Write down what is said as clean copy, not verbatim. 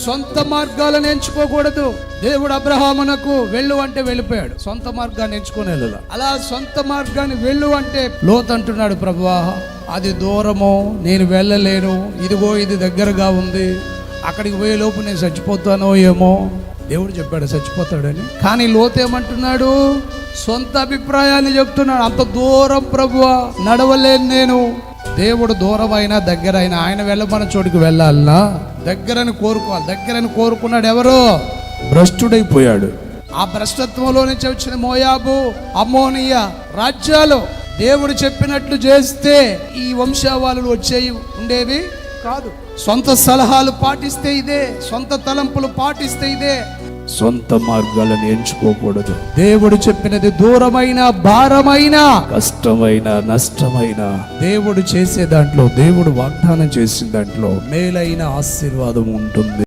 సొంత మార్గాలను ఎంచుకోకూడదు. దేవుడు అబ్రహామునకు వెళ్ళు అంటే వెళ్ళిపోయాడు, సొంత మార్గాన్ని ఎంచుకొని వెళ్ళాలి. అలా సొంత మార్గాన్ని వెళ్ళు అంటే లోతు అంటున్నాడు, ప్రభువా అది దూరము, నేను వెళ్ళలేను, ఇదిగో ఇది దగ్గరగా ఉంది, అక్కడికి పోయే లోపు నేను చచ్చిపోతానో ఏమో. దేవుడు చెప్పాడు చచ్చిపోతాడని, కానీ లోతు ఏమంటున్నాడు? సొంత అభిప్రాయాన్ని చెప్తున్నాడు. అంత దూరం ప్రభువా నడవలేను నేను. దేవుడు దూరమైనా దగ్గరైనా ఆయన వెళ్ళమన్న చోటుకు వెళ్ళాలన్నా దగ్గరని కోరుకోవాలి. దగ్గరని కోరుకున్నాడు ఎవరో? భ్రష్టుడైపోయాడు. ఆ భ్రష్టత్వంలో నుంచి వచ్చిన మోయాబు, అమ్మోనియ రాజ్యాలు దేవుడు చెప్పినట్లు చేస్తే ఈ వంశావళులు వచ్చేవి ఉండేవి కాదు. సొంత సలహాలు పాటిస్తే ఇదే, సొంత తలంపులు పాటిస్తే ఇదే. సొంత మార్గాలను ఎంచుకోకూడదు. దేవుడు చెప్పినది దూరమైన, భారమైన, కష్టమైన, నష్టమైన దేవుడు చేసే దాంట్లో, దేవుడు వాగ్దానం చేసిన దాంట్లో మేలైన ఆశీర్వాదం ఉంటుంది.